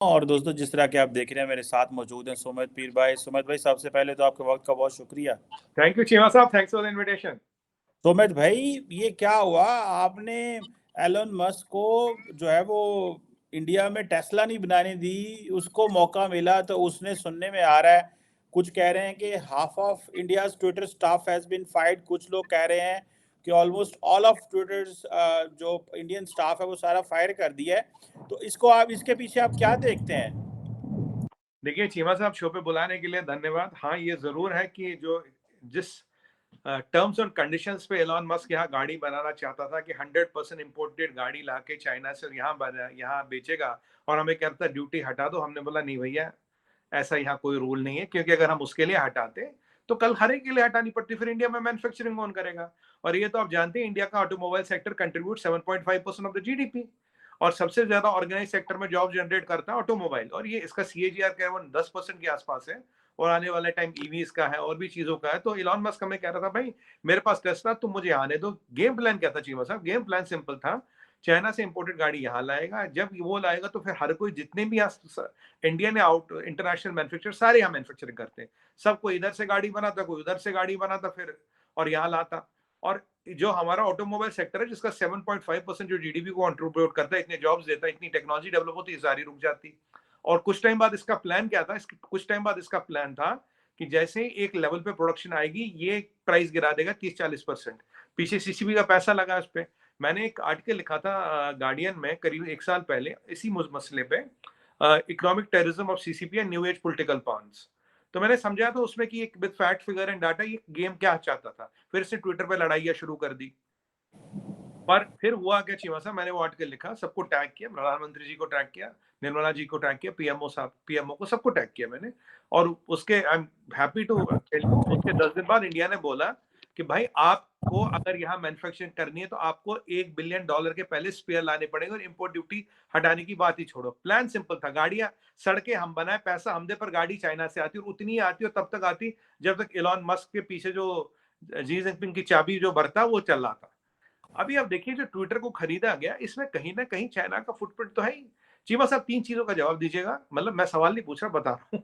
और दोस्तों, जिस तरह के आप देख रहे हैं, मेरे साथ मौजूद हैं सुमित पीर भाई। सुमित भाई, सबसे पहले तो आपके वक्त का बहुत शुक्रिया। थैंक यू चीमा साहब, thanks for the invitation. Sumit भाई, ये क्या हुआ? आपने एलन मस्क को जो है वो इंडिया में टेस्ला नहीं बनाने दी, उसको मौका मिला तो उसने, सुनने में आ रहा है, कुछ कह रहे हैं कि half of India's Twitter staff has been fired. कुछ लोग कह रहे हैं कि ऑलमोस्ट ऑल ऑफ ट्विटर जो इंडियन स्टाफ है वो सारा फायर कर दिया है। तो इसके पीछे आप क्या देखते हैं? देखिए चीमा साहब, शो पे बुलाने के लिए धन्यवाद। हाँ, ये जरूर है कि जिस टर्म्स और कंडीशंस पे एलॉन मस्क यहाँ गाड़ी बनाना चाहता था कि 100% इम्पोर्टेड गाड़ी लाके चाइना से यहाँ बेचेगा, और हमें कहता ड्यूटी हटा दो। हमने बोला नहीं भैया, ऐसा यहाँ कोई रूल नहीं है, क्योंकि अगर हम उसके लिए हटाते तो कल हर एक के लिए हटानी पड़ती, फिर इंडिया में मैन्युफैक्चरिंग कौन करेगा। और ये तो आप जानते हैं, इंडिया का automobile sector contribute 7.5% of the GDP, और सबसे ज्यादा ऑर्गेनाइज सेक्टर में जॉब जनरेट करता है ऑटोमोबाइल, और ये इसका सीएजीआर केवल 10% के आसपास है, और आने वाले टाइम ईवीज का है और भी चीजों का है। तो इलॉन मस्क हमें कह रहा था, भाई मेरे पास टेस्ला, तुम मुझे आने दो। गेम प्लान क्या था चीमा साहब? गेम प्लान सिंपल था, चाइना से इंपोर्टेड गाड़ी यहाँ लाएगा, जब वो लाएगा तो फिर हर कोई, जितने भी इंडियन या आउट इंटरनेशनल मैन्युफैक्चर, सारे यहाँ मैन्युफैक्चरिंग करते हैं। सबको इधर से गाड़ी बनाता, कोई उधर से गाड़ी बनाता, फिर और यहाँ लाता। और जो हमारा ऑटोमोबाइल सेक्टर है, जिसका 7.5% जो जीडीपी को कंट्रीब्यूट करता है, इतने जॉब्स देता है, इतनी टेक्नोलॉजी डेवलप होती है, सारी रुक जाती। और कुछ टाइम बाद इसका प्लान क्या था? कुछ टाइम बाद इसका प्लान था कि जैसे एक लेवल पे प्रोडक्शन आएगी, ये प्राइस गिरा देगा 30-40%। पीछे सीसीबी का पैसा लगा उस पर। मैंने एक आर्टिकल लिखा था गार्डियन में करीब 1 साल पहले इसी मसले पे, economic terrorism of CCP and new age political pawns. तो मैंने समझा था उसमें कि एक with fact figure and data ये गेम क्या चाहता था। फिर से ट्विटर पे लड़ाइयां शुरू कर दी। पर फिर हुआ क्या चीमा साहब, मैंने वो आर्टिकल लिखा, सबको टैग किया, प्रधानमंत्री जी को टैग किया, निर्मला जी को टैग किया, पीएमओ साहब, पीएमओ को, सबको टैग किया मैंने। और उसके I am happy to tell you, उसके 10 दिन बाद इंडिया ने बोला कि भाई आपको अगर यहाँ मैन्युफैक्चरिंग करनी है तो आपको $1 बिलियन के पहले स्पेयर लाने पड़ेंगे, और इंपोर्ट ड्यूटी हटाने की बात ही छोड़ो। प्लान सिंपल था, गाड़ियां, सड़कें हम बनाए, पैसा हम दे, पर गाड़ी चाइना से आती, और उतनी आती और तब तक आती जब तक इलॉन मस्क के पीछे जो जी जिनपिंग की चाबी जो बरता वो चल रहा था। अभी आप देखिए, जो ट्विटर को खरीदा गया, इसमें कहीं ना कहीं चाइना का फुटप्रिंट तो है ही। चीमा साहब, 3 चीजों का जवाब दीजिएगा, मतलब मैं सवाल नहीं पूछ रहा, बता रहा हूँ।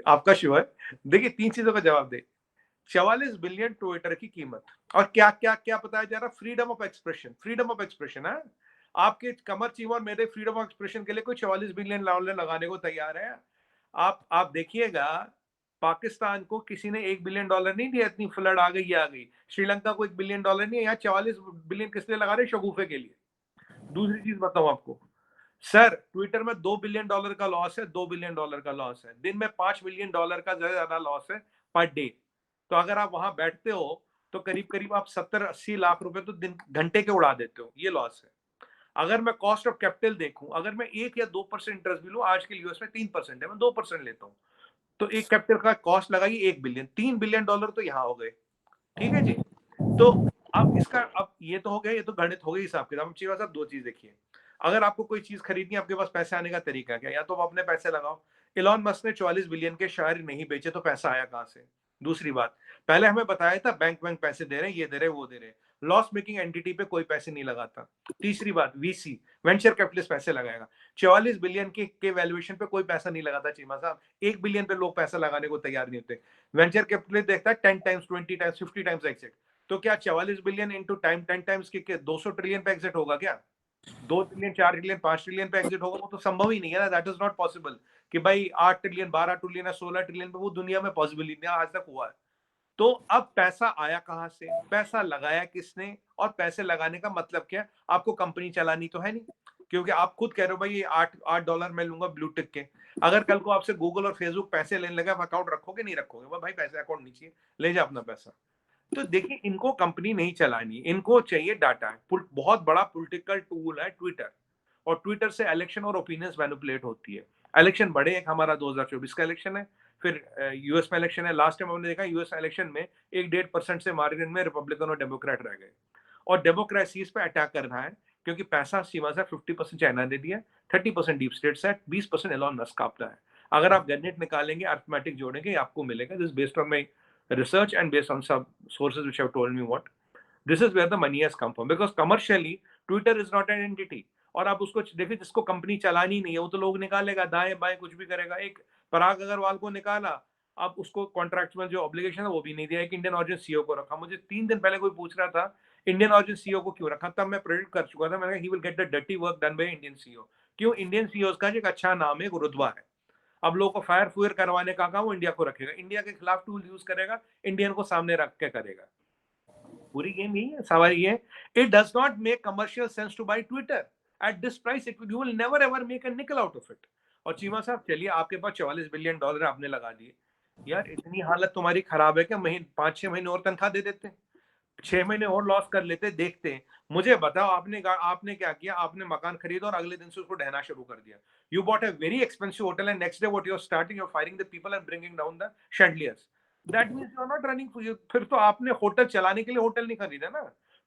आपका शो है। देखिए, 3 चीजों का जवाब दे। 44 बिलियन ट्विटर की कीमत, और क्या क्या क्या बताया जा रहा? Freedom of expression, freedom of expression है। आपके कमर चीमा और मेरे फ्रीडम ऑफ एक्सप्रेशन के लिए कोई 44 बिलियन लगाने को तैयार है? आप देखिएगा, पाकिस्तान को किसी ने $1 बिलियन नहीं दिया, इतनी फ्लड आ गई, ये आ गई। श्रीलंका को $1 बिलियन नहीं है, यहाँ 44 बिलियन किस लिए लगा रहे? शगुफे के लिए। दूसरी चीज बताऊं आपको, सर, ट्विटर में $2 बिलियन का लॉस है, $2 बिलियन का लॉस है, दिन में $5 बिलियन का ज्यादा लॉस है पर डे। तो अगर आप वहां बैठते हो तो करीब करीब आप 70-80 लाख रुपए तो दिन घंटे के उड़ा देते हो, ये लॉस है। अगर मैं कॉस्ट ऑफ कैपिटल देखूं, अगर मैं 1 या 2% इंटरेस्ट भी लूं, आज के यूएस में 3% है, मैं 2% लेता हूं, तो एक कैपिटल का कॉस्ट लगाइए 1 बिलियन, $3 बिलियन तो यहाँ हो गए। ठीक है जी। तो अब इसका, अब ये तो हो गया, ये तो गणित हो गई हिसाब किताब। अच्छी बात, आप दो चीज देखिए, अगर आपको कोई चीज खरीदनी है, आपके पास पैसे आने का तरीका क्या? या तो आप अपने पैसे लगाओ। इलॉन मस्क ने 44 बिलियन के शेयर नहीं बेचे, तो पैसा आया कहां से? दूसरी बात, पहले हमें बताया था बैंक बैंक पैसे दे रहे हैं, ये दे रहे, वो दे रहे। लॉस मेकिंग एंटिटी पे कोई पैसे नहीं लगाता। तीसरी बात, वीसी, वेंचर कैपिटलिस्ट पैसे लगाएगा। 44 बिलियन के वैल्यूएशन पे कोई पैसा नहीं लगाता चीमा साहब। 1 बिलियन पे लोग पैसा लगाने को तैयार नहीं होते। वेंचर कैपिटलिस्ट देखता है 10 टाइम्स, 20 टाइम्स, 50 टाइम्स एग्जिट। तो क्या 44 बिलियन इंटू टाइम 10 टाइम्स के 200 ट्रिलियन पे एग्जिट होगा क्या? 2 ट्रिलियन, 4 ट्रिलियन, 5 ट्रिलियन पे एग्जिट होगा? वो तो संभव ही नहीं है ना, दैट इज नॉट पॉसिबल। कि भाई 8 ट्रिलियन, 12 ट्रिलियन या 16 ट्रिलियन पे, वो दुनिया में पॉसिबल ही नहीं आज तक हुआ है। तो अब पैसा आया कहां से? पैसा लगाया किसने? और पैसे लगाने का मतलब क्या? आपको कंपनी चलानी तो है नहीं, क्योंकि आप खुद कह रहे हो भाई ये $8 मैं लूंगा ब्लू टिक के। अगर कल को आपसे गूगल और फेसबुक पैसे लेने लगा, अकाउंट रखोगे नहीं रखोगे? भाई पैसे अकाउंट नहीं चाहिए, ले जा अपना पैसा। तो देखिए, इनको कंपनी नहीं चलानी, इनको चाहिए डाटा। बहुत बड़ा पॉलिटिकल टूल है ट्विटर, और ट्विटर से इलेक्शन और ओपिनियंस मैनिपुलेट होती है। इलेक्शन बड़े, एक हमारा 2024 का इलेक्शन है, फिर यूएस में इलेक्शन है। लास्ट टाइम हमने देखा यूएस इलेक्शन में 1-1.5% से मार्जिन में रिपब्लिकन और डेमोक्रेट रह गए। और डेमोक्रेसीज पे अटैक करना है, क्योंकि पैसा सीमा से 50% चाइना ने दिया, 30% डीप स्टेट से, 20% एलॉन मस्क का अपना है। अगर आप गणित निकालेंगे, अर्थमेटिक जोड़ेंगे, आपको मिलेगा। This based on my research and based on some sources which have told me what this is where the money has come from, because commercially Twitter is not an entity, और आप उसको देखिए, जिसको company चलानी नहीं है वो तो लोग निकालेगा, दाएं बाएं कुछ भी करेगा। एक पराग अग्रवाल को निकाला, अब उसको कॉन्ट्रैक्चुअल जो ऑब्लिगेशन है वो भी नहीं दिया, एक इंडियन ऑरिजिन सीईओ को रखा। मुझे 3 दिन पहले कोई पूछ रहा था इंडियन ऑरिजिन सीईओ को क्यों रखा, तब मैं प्रेडिक्ट कर चुका था, मैंने कहा he will get the dirty work done by Indian CEO. क्यों? इंडियन सीईओ का जो एक अच्छा नाम है, एक रुतबा है। अब लोगों को फायर फुयर करवाने का काम वो इंडिया को रखेगा, इंडिया के खिलाफ टूल यूज करेगा, इंडियन को सामने रख के करेगा। पूरी गेम यही है। सवाल ये है, it does not make commercial sense to buy Twitter at this price, it you will never ever make a nickel out of it. और चीमा साहब चलिए, आपके पास $44 बिलियन आपने लगा दिए, यार इतनी हालत तुम्हारी खराब है कि 5-6 महीने और तनख्वाह दे देते, 6 महीने और लॉस कर लेते, देखते हैं। मुझे बताओ, आपने क्या किया? आपने मकान खरीदा और अगले दिन से उसको ढहना शुरू कर दिया। You bought a very expensive hotel and next day what you are starting, you are firing the people and bringing down the chandeliers. That means you are not running. फिर तो आपने होटल चलाने के लिए होटल नहीं खरीदा ना,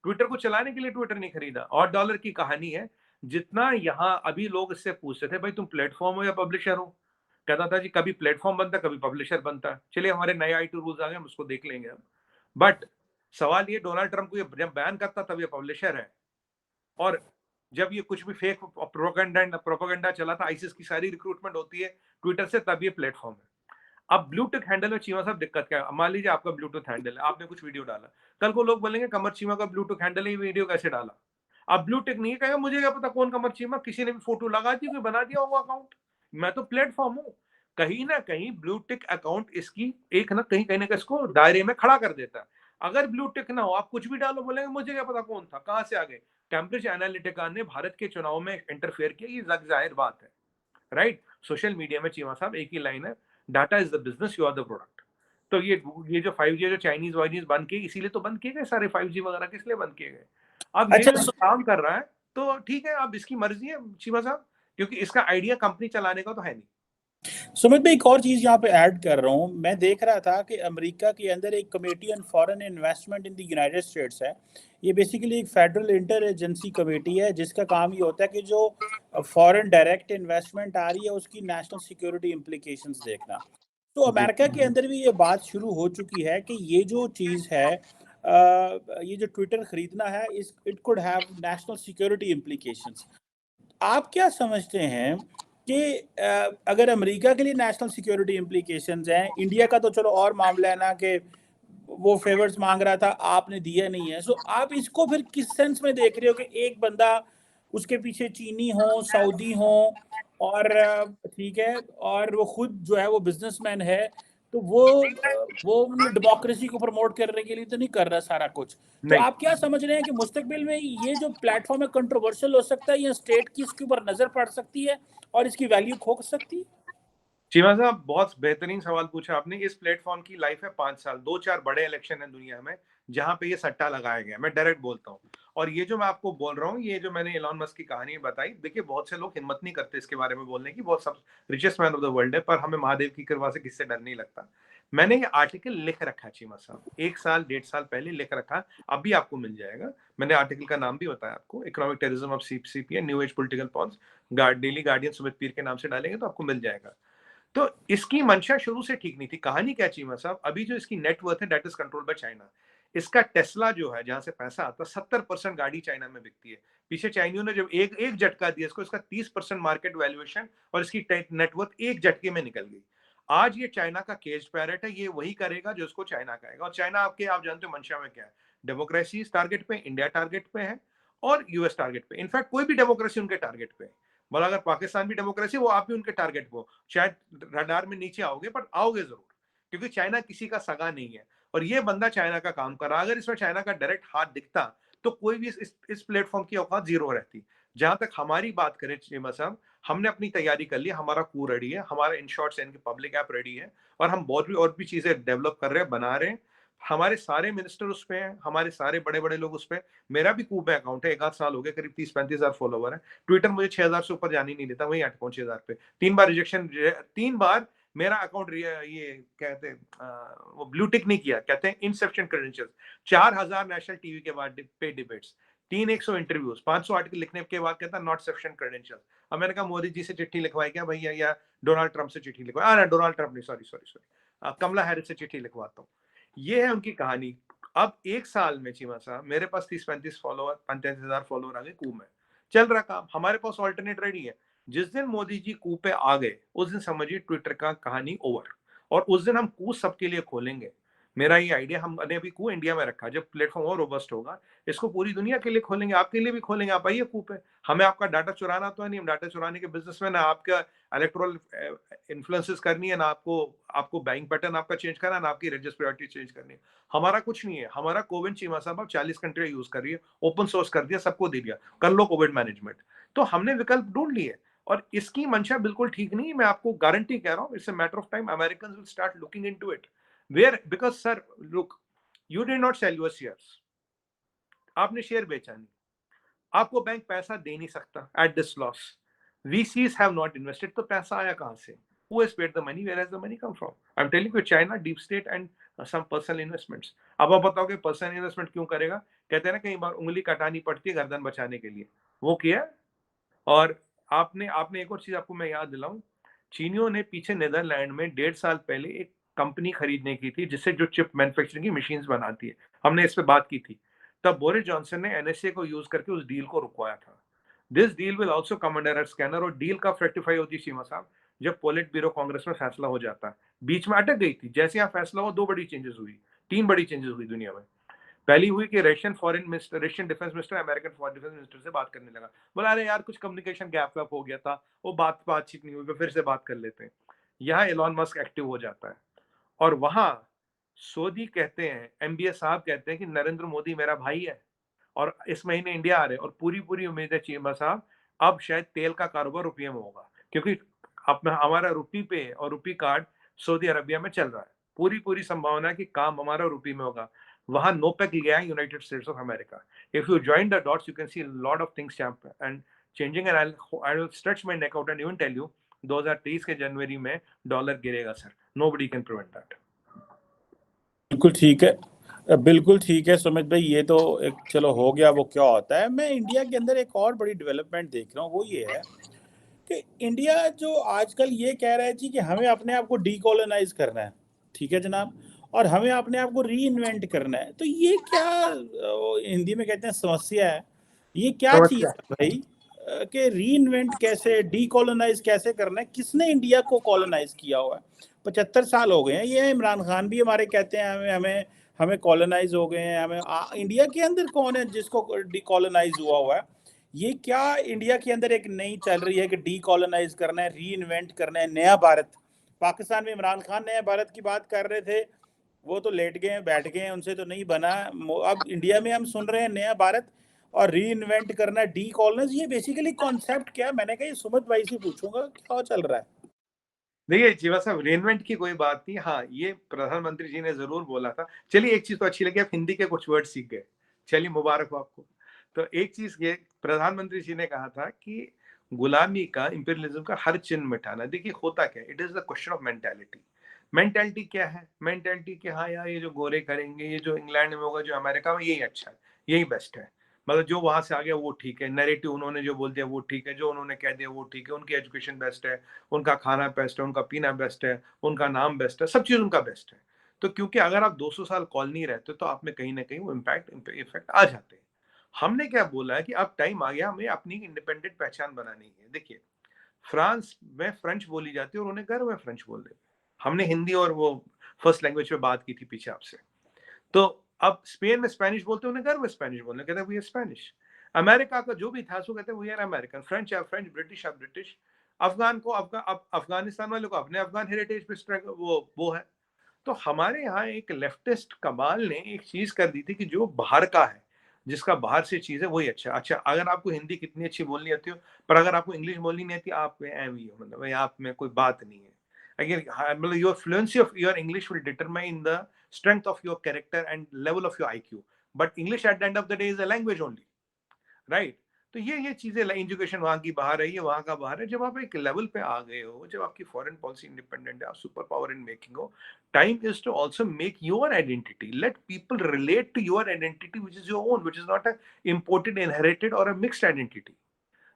Twitter को चलाने के लिए ट्विटर नहीं खरीदा। और डॉलर की कहानी है, जितना यहाँ अभी लोग इससे पूछते थे भाई तुम प्लेटफॉर्म हो या पब्लिशर हो, कहता था जी कभी प्लेटफॉर्म बनता कभी पब्लिशर बनता। चलिए हमारे नए आई रूल्स आ गए, हम उसको देख लेंगे अब। बट सवाल ये, डोनाल्ड ट्रंप को ये जब बैन करता तब ये पब्लिशर है, और जब ये कुछ भी फेक प्रोपेगेंडा चला था, आईसिस की सारी रिक्रूटमेंट होती है ट्विटर से, तब ये प्लेटफॉर्म है। अब ब्लूटूथ हैंडल में चीमा साहब दिक्कत क्या है? मान लीजिए आपका ब्लूटूथ हैंडल है, आपने कुछ वीडियो डाला, कल को लोग बोलेंगे कमर चीमा का ब्लूटूथ हैंडल है, ये वीडियो कैसे डाला? अब ब्लूटूथ नहीं कहेगा, मुझे क्या पता कौन कमर चीमा, किसी ने भी फोटो लगा दी, कोई बना दिया होगा अकाउंट, मैं तो प्लेटफॉर्म हूँ। कहीं ना कहीं ब्लू टिक अकाउंट इसकी एक ना कहीं कहीं इसको दायरे में खड़ा कर देता है। अगर ब्लू टिक ना हो, आप कुछ भी डालो, बोलेंगे मुझे क्या पता कौन था, कहां से आ गए। कैम्ब्रिज एनालिटिका ने भारत के चुनाव में इंटरफेयर किया, ये जाहिर बात है, राइट? सोशल मीडिया में चीमा साहब एक ही लाइन है, data is the business, you are the product. तो ये जो 5G जो चाइनीज वाइनीज बंद किए, इसीलिए तो बंद किए गए सारे 5G वगैरह, किस लिए बंद किए गए? अब ये अच्छा जो काम कर रहा है तो ठीक है, अब इसकी मर्जी है चीमा साहब, क्योंकि इसका आइडिया कंपनी चलाने का तो है नहीं। सुमित भाई, एक और चीज यहाँ पे ऐड कर रहा हूँ। मैं देख रहा था कि अमेरिका के अंदर एक committee on foreign investment in the United states है। ये बेसिकली एक फेडरल इंटर एजेंसी कमेटी है, जिसका काम ये होता है कि जो फॉरेन डायरेक्ट इन्वेस्टमेंट आ रही है उसकी नेशनल सिक्योरिटी इम्प्लीकेशंस देखना। तो जी अमेरिका के अंदर भी ये बात शुरू हो चुकी है कि ये जो चीज़ है, ये जो ट्विटर खरीदना है, इस it could have national security implications. आप क्या समझते हैं कि अगर अमेरिका के लिए नेशनल सिक्योरिटी इम्प्लीकेशंस हैं, इंडिया का तो चलो और मामला है ना कि वो फेवर्स मांग रहा था, आपने दिया नहीं है, सो आप इसको फिर किस सेंस में देख रहे हो कि एक बंदा, उसके पीछे चीनी हो, सऊदी हो, और ठीक है, और वो खुद जो है वो बिजनेसमैन है, तो वो मतलब डेमोक्रेसी को प्रमोट करने के लिए तो नहीं कर रहा सारा कुछ। तो नहीं आप क्या समझ रहे हैं कि मुस्तकबिल में ये जो प्लेटफॉर्म है कंट्रोवर्शियल हो सकता है, या स्टेट की इसके ऊपर नजर पड़ सकती है और इसकी वैल्यू खो सकती है? चीमा साहब, बहुत बेहतरीन सवाल पूछा आपने। इस प्लेटफॉर्म की लाइफ है 5 साल, 2-4 बड़े इलेक्शन है दुनिया में जहां पे ये सट्टा लगाया गया, मैं डायरेक्ट बोलता हूँ। और ये जो मैं आपको बोल रहा हूँ, ये जो मैंने एलॉन मस्क की कहानी बताई, देखिए बहुत से लोग हिम्मत नहीं करते इसके बारे में बोलने की, बहुत सब richest man of the world है, पर हमें महादेव की कृपा से किससे डर नहीं लगता। मैंने ये आर्टिकल लिख रखा है चीमा साहब, 1 साल 1.5 साल पहले लिख रखा, अभी आपको मिल जाएगा। मैंने आर्टिकल का नाम भी बताया आपको, economic terrorism of CPA, new age political pawns, Daily Guardian Sumit Peer के नाम से डालेंगे तो आपको मिल जाएगा। तो इसकी मंशा शुरू से ठीक नहीं थी। कहानी क्या चीमा साहब, अभी जो इसकी नेटवर्थ है that is controlled by China. इसका टेस्ला जो है, जहां से पैसा आता है, 70% गाड़ी चाइना में बिकती है। पीछे चाइनियों ने जब एक एक झटका दिया इसको, इसका 30% मार्केट वैल्यूएशन और इसकी नेटवर्थ एक झटके में निकल गई। आज ये चाइना का केज पैरेट है, ये वही करेगा जो इसको चाइना कहेगा। और चाइना आपके, आप जानते हो मंशा में क्या है, डेमोक्रेसी टारगेट पे, इंडिया टारगेट पे है, और यूएस टारगेट पे। इनफैक्ट कोई भी डेमोक्रेसी उनके टारगेट पे है। बोला अगर पाकिस्तान भी डेमोक्रेसी, वो आप भी उनके टारगेट को, शायद रडार में नीचे आओगे पर आओगे जरूर, क्योंकि चाइना किसी का सगा नहीं है। और ये बंदा चाइना का काम कर रहा, अगर इसमें चाइना का डायरेक्ट हाथ दिखता तो कोई भी इस प्लेटफॉर्म की औकात जीरो रहती। जहां तक हमारी बात करें चीमा साहब, हमने अपनी तैयारी कर ली, हमारा कू रेडी है, हमारा इन शॉर्ट की पब्लिक ऐप रेडी है, और हम बहुत भी और भी चीजें डेवलप कर रहे हैं, बना रहे हैं। हमारे सारे मिनिस्टर उस पे हैं, हमारे सारे बड़े बड़े लोग उस पे। मेरा भी कूब में अकाउंट है, 1 आध साल हो गए, करीब 30-35 हजार फॉलोवर है। ट्विटर मुझे 6,000 से ऊपर जाने नहीं देता, वही 8-9 हजार पे। 3 बार रिजेक्शन, 3 बार मेरा अकाउंट ये कहते हैं वो ब्लू टिक नहीं किया, कहते हैं इनसफिशिएंट क्रेडेंशियल्स। 4,000 नेशनल टीवी के बाद पे डिबेट्स, 100 इंटरव्यूज, 500 आर्टिकल लिखने के बाद कहता नॉट सफिशिएंट क्रेडेंशियल्स। अब मैंने कहा मोदी जी से चिट्ठी लिखवाई क्या भैया, या डोनाल्ड ट्रंप से चिट्ठी लिखवाई? डोनाल्ड ट्रंप नहीं, सॉरी सॉरी सॉरी, कमला हैरिस से चिट्ठी लिखवाता हूँ। ये है उनकी कहानी। अब 1 साल में चीमा साहब मेरे पास 30-35 फॉलोवर, 35 हजार फॉलोवर आ गए कूम में। चल रहा काम, हमारे पास ऑल्टरनेट रेडी है। जिस दिन मोदी जी कू पे आ गए उस दिन समझिए ट्विटर का कहानी ओवर। और उस दिन हम कू सबके लिए खोलेंगे। मेरा ये आइडिया, हमने अभी कू इंडिया में रखा, जब प्लेटफॉर्म और रोबस्ट होगा इसको पूरी दुनिया के लिए खोलेंगे, आपके लिए भी खोलेंगे, आप आइए कू पे। हमें आपका डाटा चुराना तो है नहीं, हम डाटा चुराने के बिजनेस में ना, आपका इलेक्टोरल इन्फ्लुएंसेस करनी है ना, आपको आपको बैंक पैटर्न आपका चेंज करना है ना, आपकी रिलीजियस प्रायोरिटी चेंज करनी है। हमारा कुछ नहीं है, हमारा कोविन चीमा साहब आप 40 कंट्री यूज कर रही है, ओपन सोर्स कर दिया, सबको दे दिया, कर लो कोविड मैनेजमेंट। तो हमने विकल्प ढूंढ लिए। और इसकी मंशा बिल्कुल ठीक नहीं है, मैं आपको गारंटी कह रहा हूं, it's a matter of time Americans will start looking into it. Where because sir look, you did not sell your shares, आपने शेयर बेचा नहीं, आपको बैंक पैसा दे नहीं सकता at this loss, VCs have not invested, तो पैसा आया कहां से? Who has paid the money? Where has the money come from? I'm telling you, China, deep state and some personal investments. अब आप बताओगे पर्सनल इन्वेस्टमेंट क्यों करेगा? कहते हैं ना कई बार उंगली कटानी पड़ती है गर्दन बचाने के लिए, वो किया। और आपने आपने एक और चीज आपको मैं याद दिलाऊं, चीनियों ने पीछे नीदरलैंड में 1.5 साल पहले एक कंपनी खरीदने की थी जिससे जो चिप मैन्युफैक्चरिंग की मशीन्स बनाती है, हमने इस पे बात की थी। तब बोरिस जॉनसन ने NSA को यूज करके उस डील को रुकवाया था। This deal will also come under a scanner. और डील का फ्रेक्टिफाई होती सीमा साहब जब पोलिट ब्यूरो कांग्रेस में फैसला हो जाता है। बीच में अटक गई थी, जैसे यहाँ फैसला हुआ 2 बड़ी चेंजेस हुई, 3 बड़ी चेंजेस हुई दुनिया में। पहली हुई कि Russian defence minister American foreign defence minister से बात करने लगा, बोला अरे यार कुछ कम्युनिकेशन गैप वैप हो गया था, वो बातचीत नहीं हुई, फिर से बात कर लेते हैं। यहाँ एलॉन मस्क एक्टिव हो जाता है और वहां सोदी कहते हैं, MBS साहब कहते हैं कि नरेंद्र मोदी मेरा भाई है और इस महीने इंडिया आ रहे हैं, और पूरी पूरी उम्मीद है चीमा साहब अब शायद तेल का कारोबार रुपये में होगा, क्योंकि अब हमारा रुपी पे और रुपी कार्ड सऊदी अरबिया में चल रहा है। पूरी पूरी संभावना है कि काम हमारा रुपी में होगा। वहां नोपेक गया है, United States of America. If you join the dots you can see lot of things and changing, and I will stretch my neck out and even tell you 2023 के जनवरी में डॉलर गिरेगा sir, nobody can prevent that. बिल्कुल ठीक है, बिल्कुल ठीक है सुमित भाई, ये तो एक चलो हो गया वो क्या होता है। मैं इंडिया के अंदर एक और बड़ी डेवलपमेंट देख रहा हूँ, वो ये है कि इंडिया जो आजकल ये कह रहा है जी कि हमें अपने आप को डीकोलोनाइज करना है, ठीक है जनाब, और हमें अपने आप को री इन्वेंट करना है। तो ये क्या हिंदी में कहते हैं समस्या है, ये क्या चीज़ नमस्कार। है भाई कि री इन्वेंट कैसे, डीकोलोनाइज कैसे करना है? किसने इंडिया को कॉलोनाइज किया हुआ है? 75 साल हो गए हैं, ये इमरान खान भी हमारे कहते हैं हमें हमें हमें कॉलोनाइज हो गए हैं, हमें इंडिया के अंदर कौन है जिसको डीकोलोनाइज हुआ है? ये क्या इंडिया के अंदर एक नई चल रही है कि डीकोलोनाइज करना है, री इन्वेंट करना है, नया भारत? पाकिस्तान में इमरान खान नया भारत की बात कर रहे थे, वो तो लेट गए हैं, बैठ गए हैं, उनसे तो नहीं बना। अब इंडिया में हम सुन रहे हैं नया भारत और री इन्वेंट करना, डीकोलोनाइज। ये बेसिकली कॉन्सेप्ट क्या है? मैंने कहा ये सुमित भाई से पूछूंगा क्या चल रहा है। देखिए जीवा साहब, रेनवेंट की कोई बात नहीं, हाँ ये प्रधानमंत्री जी ने जरूर बोला था। चलिए एक चीज तो अच्छी लगी, आप हिंदी के कुछ वर्ड सीख गए, चलिए मुबारक हो आपको। तो एक चीज ये प्रधानमंत्री जी ने कहा था कि गुलामी का, इंपीरियलिज्म का हर चिन्ह मिटाना। देखिए होता क्या, it is the question of mentality. Mentality क्या है? मेंटालिटी कि हाँ यार ये जो गोरे करेंगे, ये जो इंग्लैंड में होगा, जो अमेरिका में, यही अच्छा है, यही बेस्ट है, मतलब जो वहां से आ गया वो ठीक है, नैरेटिव उन्होंने जो बोल दिया वो ठीक है, जो उन्होंने कह दिया वो ठीक है, उनकी एजुकेशन बेस्ट है, उनका खाना बेस्ट है, उनका पीना बेस्ट है, उनका नाम बेस्ट है, सब चीज उनका बेस्ट है। तो क्योंकि अगर आप 200 साल कॉलोनी रहते हो तो आप में कहीं ना कहीं वो इफेक्ट आ जाते हैं। हमने क्या बोला है कि अब टाइम आ गया, हमें अपनी इंडिपेंडेंट पहचान बनानी है। देखिए फ्रांस में फ्रेंच बोली जाती है और उन्हें गर्व है फ्रेंच बोलने में। हमने हिंदी और वो फर्स्ट लैंग्वेज पे बात की थी पीछे आपसे। तो अब स्पेन में स्पेनिश बोलते हैं, उन्हें गर्व है स्पेनिश बोलने, कहते हैं वी आर स्पेनिश। अमेरिका का जो भी इतिहास वो कहते हैं वी आर अमेरिकन। फ्रेंच है फ्रेंच, ब्रिटिश है ब्रिटिश। अफगान को अफगानिस्तान वालों को अपने अफगान हेरिटेज पे वो है। तो हमारे यहाँ एक लेफ्टिस्ट कमाल ने एक चीज कर दी थी कि जो बाहर का है, जिसका बाहर से चीज है वही अच्छा। अच्छा अगर आपको हिंदी कितनी अच्छी बोलनी आती हो, पर अगर आपको इंग्लिश बोलनी नहीं आती, आप एवी हो, मतलब आप में कोई बात नहीं है। अगर मतलब your fluency of your English will determine the strength of your character and level of your IQ. But English at the end of the day is a language only, right? तो ये चीजें, एजुकेशन वहां की बाहर है, ये वहां का बाहर है। जब आप एक लेवल पे आ गए हो, जब आपकी फॉरेन पॉलिसी इंडिपेंडेंट है, आप सुपर पावर इन मेकिंग हो, time is to also make your identity. Let people relate to your identity which is your own, which is not a imported inherited or a mixed identity,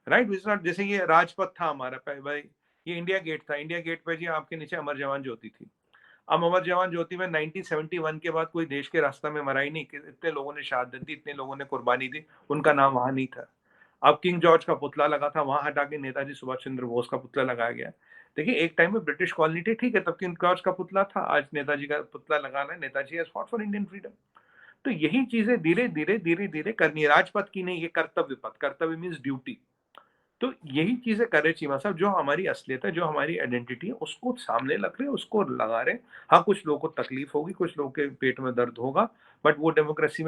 right? Which is not, जैसे ये राजपथ था हमारा भाई, ये India Gate था, India Gate पे जी आपके नीचे अमर जवान ज्योति थी। अब अमर जवान ज्योति में 1971 के बाद कोई देश के रास्ता में मरा ही नहीं, इतने लोगों ने शहादत दी, इतने लोगों ने कुर्बानी दी, उनका नाम वहां नहीं था। अब किंग जॉर्ज का पुतला लगा था, वहां हटा के नेताजी सुभाष चंद्र बोस का पुतला लगाया गया। देखिए एक टाइम में ब्रिटिश कॉलोनी थी, ठीक है, तब किंग जॉर्ज का पुतला था, आज नेताजी का पुतला लगाना है। Netaji has fought for Indian freedom. तो यही चीजें धीरे धीरे धीरे धीरे करनी है, राजपथ की नहीं, ये कर्तव्य पथ, कर्तव्य मीन्स ड्यूटी। तो यही चीजें कर रहे चीमा साहब, जो हमारी असलियत है, जो हमारी आइडेंटिटी है, उसको सामने रख रहे, उसको लगा रहे। हाँ, कुछ लोगों को तकलीफ होगी, कुछ लोगों के पेट में दर्द होगा, बट वो डेमोक्रेसी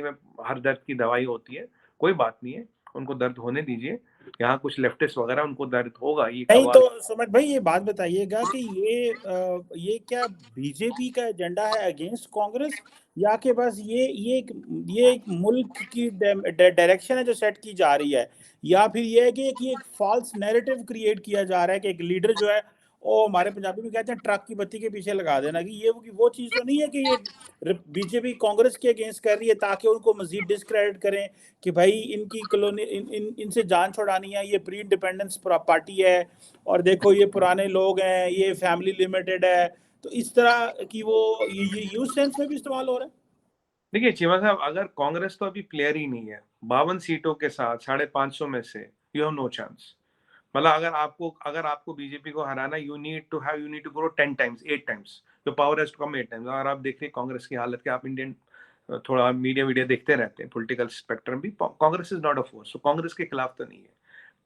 में हर दर्द की दवाई होती है, कोई बात नहीं है, उनको दर्द होने दीजिए। यहाँ कुछ लेफ्टिस्ट वगैरह, उनको दर्द होगा, ये नहीं कवाल। तो सुमित भाई ये बात बताइएगा कि ये क्या बीजेपी का एजेंडा है अगेंस्ट कांग्रेस, या कि बस ये एक मुल्क की डायरेक्शन है जो सेट की जा रही है, या फिर ये है कि एक फॉल्स नैरेटिव क्रिएट किया जा रहा है कि एक लीडर जो है वो, हमारे पंजाबी में कहते हैं, ट्रक की बत्ती के पीछे लगा देना, कि वो चीज़ तो नहीं है कि ये बीजेपी कांग्रेस के अगेंस्ट कर रही है ताकि उनको मजीद डिस्क्रेडिट करें कि भाई इनकी कॉलोनी इनसे जान छुड़ानी है, ये प्री इंडिपेंडेंस पार्टी है, और देखो ये पुराने लोग हैं, ये फैमिली लिमिटेड है। तो इस तरह की वो ये यूज सेंस में भी इस्तेमाल हो रहा है। देखिए चीमा साहब, अगर कांग्रेस तो अभी प्लेयर ही नहीं है, 52 सीटों के साथ 550 में से यू हैव नो चांस। मतलब अगर आपको बीजेपी को हराना, you need to grow 10 times, 8 times, जो power has to come 8 times. अगर आप देखिए कांग्रेस की हालत क्या, आप इंडियन थोड़ा मीडिया देखते रहते हैं, पॉलिटिकल स्पेक्ट्रम भी, Congress is not a force. तो कांग्रेस के खिलाफ तो नहीं है,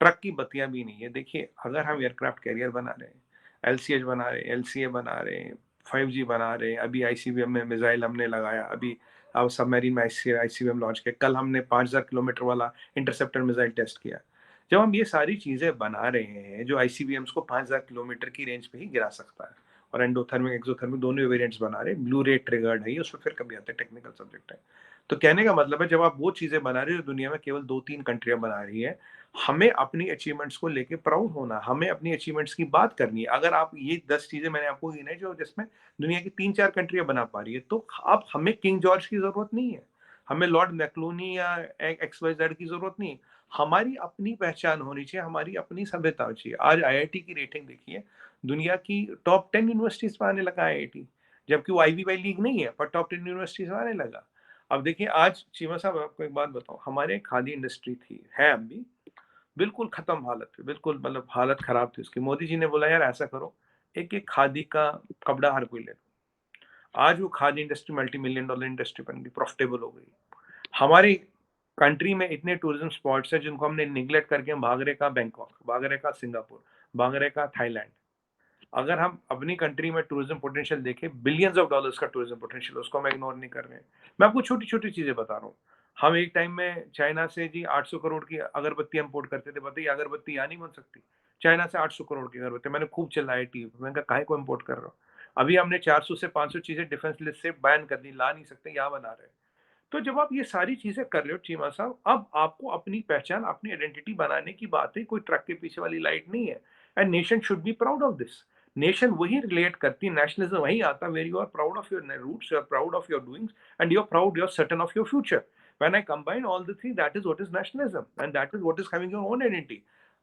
ट्रक की बत्तियां भी नहीं है। देखिए अगर हम एयरक्राफ्ट कैरियर बना रहे हैं, एलसीएच बना रहे हैं, एलसीए बना रहे हैं, 5G बना रहे हैं, अभी आईसीबीएम में मिसाइल हमने लगाया, अभी अब सबमरीन में आईसीबीएम लॉन्च किया, कल हमने 5000 किलोमीटर वाला इंटरसेप्टर मिसाइल टेस्ट किया। जब हम ये सारी चीजें बना रहे हैं जो आईसीबीएम्स को 5000 किलोमीटर की रेंज पे ही गिरा सकता है, और एंडोथर्मिक एक्सोथर्मिक दोनों वेरिएंट्स बना रहे हैं, ब्लू रेट ट्रिगर्ड है, उसमें फिर कभी आते हैं, टेक्निकल सब्जेक्ट है। तो कहने का मतलब है, जब आप वो चीजें बना रहे हो, दुनिया में केवल 2-3 कंट्रियां बना रही है, हमें अपनी अचीवमेंट्स को लेके प्राउड होना, हमें अपनी अचीवमेंट्स की बात करनी है। अगर आप ये 10 चीजें मैंने आपको गिनाई जो जिसमें दुनिया की 3-4 कंट्रियां बना पा रही है, तो अब हमें किंग जॉर्ज की जरूरत नहीं है, हमें लॉर्ड मैक्लूनी या XYZ की जरूरत नहीं। हमारी अपनी पहचान होनी चाहिए, हमारी अपनी सभ्यता होनी चाहिए। आज आईआईटी की रेटिंग देखिए, दुनिया की टॉप 10 यूनिवर्सिटीज में आने लगा आईआईटी, जबकि वो आईवी वाई लीग नहीं है, पर टॉप 10 यूनिवर्सिटीज में आने लगा। अब देखिए आज चीमा साहब, आपको एक बात बताऊं, हमारे खादी इंडस्ट्री थी, है अब भी, बिल्कुल खत्म हालत थी, बिल्कुल मतलब हालत खराब थी उसकी। मोदी जी ने बोला यार ऐसा करो, एक एक खादी का कपड़ा हर कोई ले। आज वो khadi industry multi million dollar industry बन गई, प्रॉफिटेबल हो गई। हमारी कंट्री में इतने टूरिज्म स्पॉट्स हैं जिनको हमने निगलेक्ट करके भाग रहे का बैंकॉक, भाग रहे का सिंगापुर, भाग रहे का थाईलैंड। अगर हम अपनी कंट्री में टूरिज्म पोटेंशियल देखें, बिलियंस ऑफ डॉलर्स का टूरिज्म पोटेंशियल, उसको हम इग्नोर नहीं कर रहे हैं। मैं आपको छोटी छोटी चीजें बता रहा हूँ। हम एक टाइम में चाइना से जी 800 करोड़ की अगरबत्ती इंपोर्ट करते थे, बताइए अगरबत्ती यहाँ नहीं बन सकती, चाइना से 800 करोड़ की अगरबत्ती। मैंने खूब चिल्लाया टीवी पे, मैंने कहा काहे को इंपोर्ट कर रहा हूँ। अभी हमने 400 से 500 चीजें डिफेंस लिस्ट से बैन कर दी, ला नहीं सकते, यहाँ बना रहे हैं। तो जब आप ये सारी चीजें कर रहे हो चीमा साहब, अब आपको अपनी पहचान, अपनी आइडेंटिटी बनाने की बात है, कोई ट्रक के पीछे वाली लाइट नहीं है। And nation should be proud of this. Nation वही रिलेट करती है, नेशनलिज्म वही आता है, where you are proud of your roots, you are proud of your doings, and you are proud, you are certain of your future. When I combine all the three, that is what is nationalism, and that is what is having your own identity.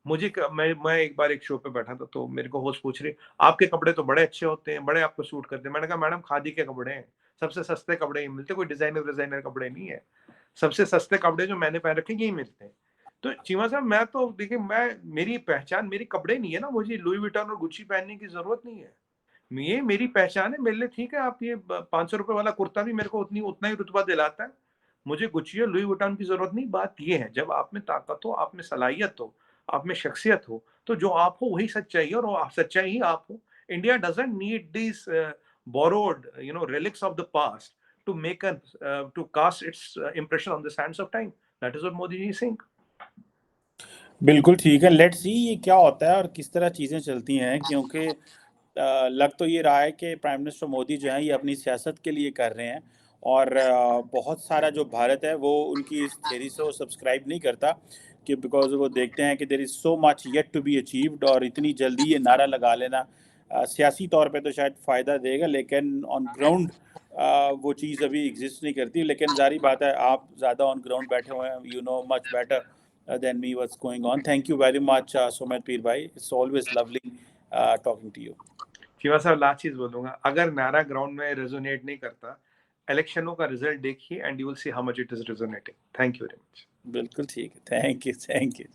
मैं एक बार एक show पे बैठा था, तो मेरे को host पूछ रही, आपके कपड़े तो बड़े अच्छे होते हैं, बड़े आपको सूट करते हैं। मैंने कहा मैडम खादी के कपड़े हैं, सबसे सस्ते कपड़े ही मिलते, कोई डिजाइनर कपड़े नहीं है। सबसे सस्ते कपड़े जो मैंने पहन रखे यही मिलते हैं। तो चीमा साहब, मैं तो देखिए, मेरी पहचान मेरी कपड़े नहीं है ना, मुझे लुई विटॉन और गुच्ची पहनने की जरूरत नहीं है। ये मेरी पहचान है, मेरे लिए ठीक है। आप ये 500 रुपए वाला कुर्ता भी मेरे को उतना ही रुतबा दिलाता है। मुझे गुच्ची और लुई विटॉन की जरूरत नहीं। बात ये है, जब आप में ताकत हो, आप में सलाहियत हो, आप में शख्सियत हो, तो जो आप हो वही सच्चाई है, और सच्चाई ही आप हो। India doesn't need this borrowed relics of the past to make a to cast its impression on the sands of time. That is what Modi ji is saying. बिल्कुल ठीक है, लेट्स सी ये क्या होता है और किस तरह चीज़ें चलती हैं, क्योंकि लग तो ये रहा है कि प्राइम मिनिस्टर मोदी जो हैं ये अपनी सियासत के लिए कर रहे हैं, और बहुत सारा जो भारत है वो उनकी इस थ्योरी से वो सब्सक्राइब नहीं करता, कि बिकॉज वो देखते हैं कि there is so much yet to be achieved, और इतनी जल्दी ये नारा लगा लेना सियासी तौर पे तो शायद फ़ायदा देगा, लेकिन ऑन ग्राउंड वो चीज़ अभी एग्जिस्ट नहीं करती। लेकिन जारी बात है, आप ज़्यादा ऑन ग्राउंड बैठे हुए हैं, you know much better than me what's going on. Thank you very much, Sumit Peer bhai. It's always lovely talking to you. Shiva साहब, लास्ट चीज बोलूंगा, अगर नारा ग्राउंड में रेजोनेट नहीं करता, इलेक्शनों का रिजल्ट देखिए and you will see how much it is resonating. Thank you very much. बिल्कुल ठीक है, थैंक यू, थैंक यू।